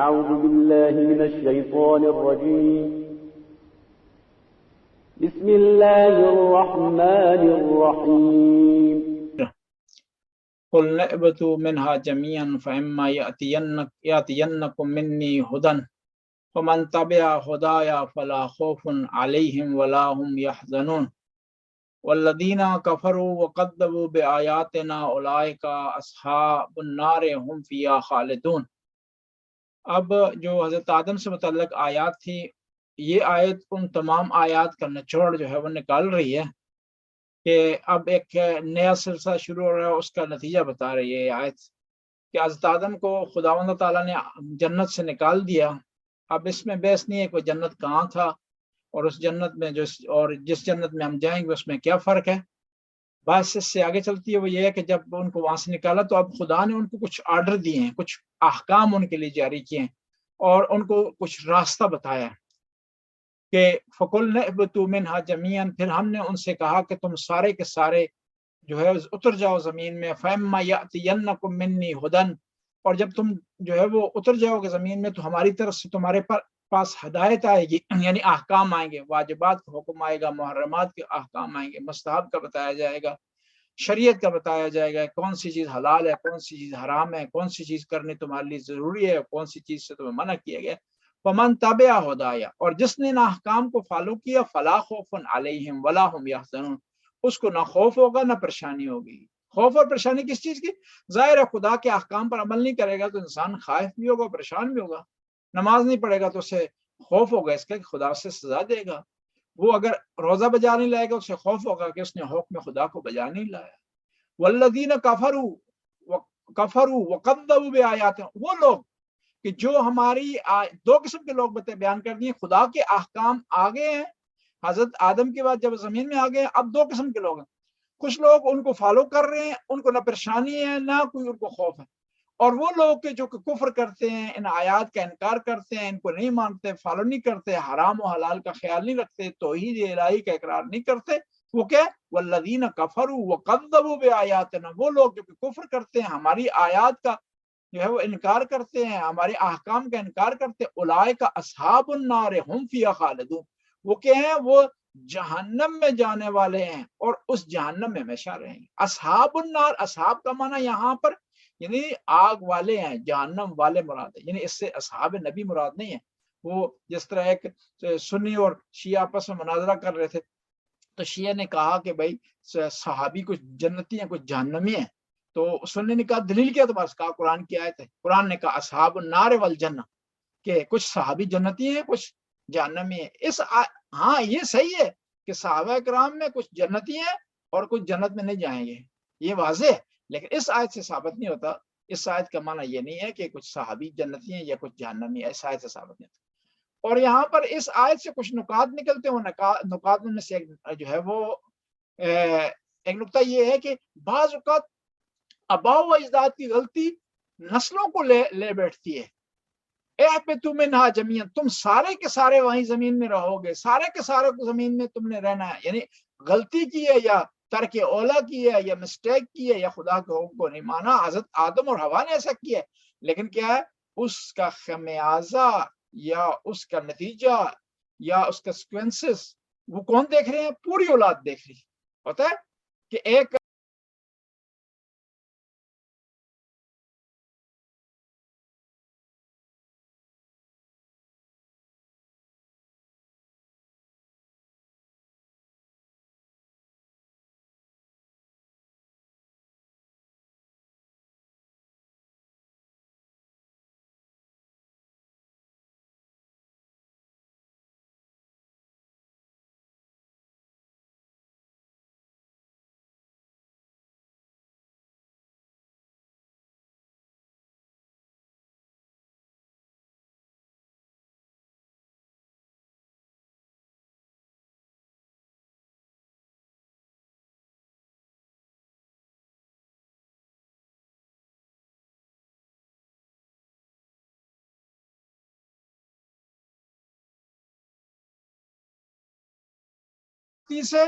أعوذ بالله من الشيطان الرجيم بسم الله الرحمن الرحيم قل اهبطوا منها جميعا فإما يأتينكم مني هدى فمن تبع هدايا فلا خوف عليهم ولا هم يحزنون والذين كفروا وكذبوا بآياتنا أولئك أصحاب النار هم فيها خالدون۔ اب جو حضرت آدم سے متعلق آیات تھی، یہ آیت ان تمام آیات کا نچوڑ جو ہے وہ نکال رہی ہے کہ اب ایک نیا سلسلہ شروع ہو رہا ہے، اس کا نتیجہ بتا رہی ہے یہ آیت کہ حضرت آدم کو خداوند تعالیٰ نے جنت سے نکال دیا۔ اب اس میں بحث نہیں ہے کہ جنت کہاں تھا اور اس جنت میں جس جنت میں ہم جائیں گے اس میں کیا فرق ہے۔ بات اس سے آگے چلتی ہے، وہ یہ ہے کہ جب ان کو وہاں سے نکالا تو اب خدا نے ان کو کچھ آرڈر دیے ہیں، کچھ احکام ان کے لیے جاری کیے ہیں اور ان کو کچھ راستہ بتایا ہے کہ فَقُلْنَا اهْبِطُوا مِنْهَا جَمِيعًا، پھر ہم نے ان سے کہا کہ تم سارے کے سارے جو ہے اتر جاؤ زمین میں، فَإِمَّا يَأْتِيَنَّكُم مِّنِّي هُدًى، اور جب تم جو ہے وہ اتر جاؤ گے زمین میں تو ہماری طرف سے تمہارے پاس ہدایت آئے گی، یعنی احکام آئیں گے، واجبات کا حکم آئے گا، محرمات کے احکام آئیں گے، مستحب کا بتایا جائے گا، شریعت کا بتایا جائے گا، کون سی چیز حلال ہے، کون سی چیز حرام ہے، کون سی چیز کرنی تمہارے لیے ضروری ہے، کون سی چیز سے تمہیں منع کیا گیا۔ فَمَن تَبِعَ هُدَايَ، اور جس نے نہ احکام کو فالو کیا، فَلَا خَوْفٌ عَلَيْهِمْ وَلَا هُمْ يَحْزَنُونَ، اس کو نہ خوف ہوگا نہ پریشانی ہوگی۔ خوف اور پریشانی کس چیز کی؟ ظاہر ہے خدا کے احکام پر عمل نہیں کرے گا تو انسان خائف بھی ہوگا، پریشان بھی ہوگا۔ نماز نہیں پڑھے گا تو اسے خوف ہوگا اس کا کہ خدا سے سزا دے گا۔ وہ اگر روزہ بجا نہیں لائے گا اسے خوف ہوگا کہ اس نے حکم خدا کو بجا نہیں لایا۔ والذین کفروا وکذبوا بآیاتنا، وہ لوگ کہ جو ہماری دو قسم کے لوگ بیان کر دیے، خدا کے احکام آگے ہیں حضرت آدم کے بعد جب زمین میں آگے ہیں، اب دو قسم کے لوگ ہیں، کچھ لوگ ان کو فالو کر رہے ہیں، ان کو نہ پریشانی ہے نہ کوئی ان کو خوف ہے، اور وہ لوگ کہ جو کہ کفر کرتے ہیں، ان آیات کا انکار کرتے ہیں، ان کو نہیں مانتے، فالو نہیں کرتے، حرام و حلال کا خیال نہیں رکھتے، توحید الہی کا اقرار نہیں کرتے، وہ کیا؟ والذین کفروا وکذبوا بآیاتنا، وہ لوگ جو کہ کفر کرتے ہیں، ہماری آیات کا جو ہے وہ انکار کرتے ہیں، ہمارے احکام کا انکار کرتے ہیں، اولئک اصحاب النار هم فیہا خالدون، وہ کیا ہیں؟ وہ جہنم میں جانے والے ہیں اور اس جہنم میں ہمیشہ رہیں گے۔ اصحاب النار، اصحاب کا معنی یہاں پر یعنی آگ والے ہیں، جہنم والے مراد ہے، یعنی اس سے اصحاب نبی مراد نہیں ہے۔ وہ جس طرح ایک سنی اور شیعہ آپس میں مناظرہ کر رہے تھے تو شیعہ نے کہا کہ بھائی صحابی کچھ جنتی ہیں کچھ جہنمی ہیں، تو سنی نے کہا دلیل کیا تمہارے پاس؟ کہا قرآن کی آیت ہے، قرآن نے کہا اصحاب النار والجنہ، کہ کچھ صحابی جنتی ہیں کچھ جہنمی ہیں۔ ہاں یہ صحیح ہے کہ صحابہ کرام میں کچھ جنتی ہیں اور کچھ جنت میں نہیں جائیں گے، یہ واضح ہے، لیکن اس آیت سے ثابت نہیں ہوتا۔ اس آیت کا معنی یہ نہیں ہے کہ کچھ صحابی جنتی ہیں یا کچھ جہنمی ہیں، اس آیت سے ثابت نہیں ہوتا۔ اور یہاں پر اس آیت سے کچھ نکات نکلتے ہیں، نکات میں سے ایک جو ہے وہ ایک نکتہ یہ ہے کہ بعض اوقات آباء و اجداد کی غلطی نسلوں کو لے بیٹھتی ہے۔ اہبطوا منہا جمیعا، تم سارے کے سارے وہیں زمین میں رہو گے، سارے کے سارے زمین میں تم نے رہنا ہے، یعنی غلطی کی ہے یا ترک اولا کی ہے یا مسٹیک کی ہے یا خدا کے حکم کو نہیں مانا۔ حضرت آدم اور حوا نے ایسا کیا ہے، لیکن کیا ہے اس کا خمیازہ یا اس کا نتیجہ یا اس کا سیکوینسز وہ کون دیکھ رہے ہیں؟ پوری اولاد دیکھ رہی ہے۔ ہوتا ہے کہ ایک سے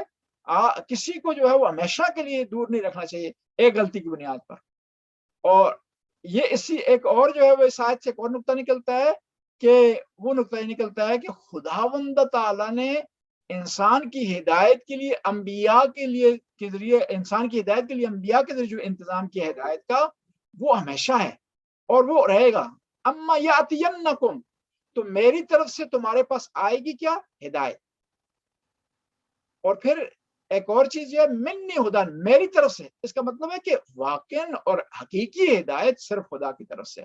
کسی کو جو ہے وہ ہمیشہ کے لیے دور نہیں رکھنا چاہیے ایک غلطی کی بنیاد پر۔ اور یہ اسی ایک اور جو ہے وہ اس آیت سے ایک اور نقطہ نکلتا ہے کہ وہ نقطہ یہ نکلتا ہے کہ خداوند تعالیٰ نے انسان کی ہدایت کے لیے انبیاء کے ذریعے انسان کی ہدایت کے لیے انبیاء کے ذریعے جو انتظام کیا ہدایت کا وہ ہمیشہ ہے اور وہ رہے گا. اما یاتینکم، تو میری طرف سے تمہارے پاس آئے گی کیا؟ ہدایت. اور پھر ایک اور چیز یہ منی ہدن، میری طرف سے. اس کا مطلب ہے کہ واقعاً اور حقیقی ہدایت صرف خدا کی طرف سے،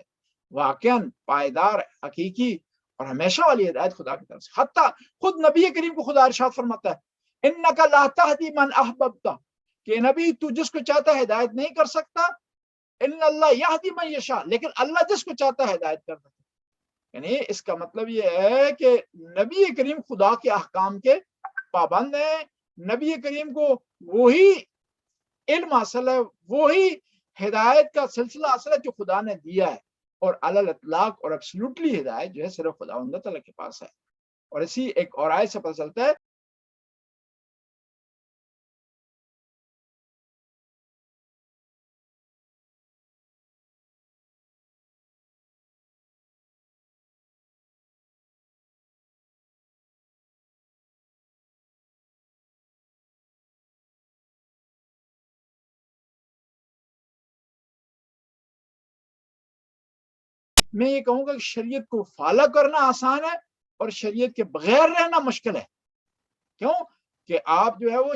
واقعاً پائیدار حقیقی اور ہمیشہ والی ہدایت خدا کی طرف سے. حتیٰ خود نبی کریم کو خدا ارشاد فرماتا ہے انک لا تہدی من احببت، کہ نبی تو جس کو چاہتا ہے ہدایت نہیں کر سکتا، ان اللہ یہدی من یشاء، لیکن اللہ جس کو چاہتا ہے ہدایت کر سکتا. یعنی اس کا مطلب یہ ہے کہ نبی کریم خدا کے احکام کے پابند ہیں. نبی کریم کو وہی علم حاصل ہے، وہی ہدایت کا سلسلہ حاصل ہے جو خدا نے دیا ہے، اور علی الاطلاق اور ایبسلیوٹلی ہدایت جو ہے صرف خداوند تعالیٰ کے پاس ہے. اور اسی ایک اور آیت سے پتہ چلتا ہے میں یہ کہوں گا کہ شریعت کو فالو کرنا آسان ہے اور شریعت کے بغیر رہنا مشکل ہے. کیوں کہ آپ جو ہے وہ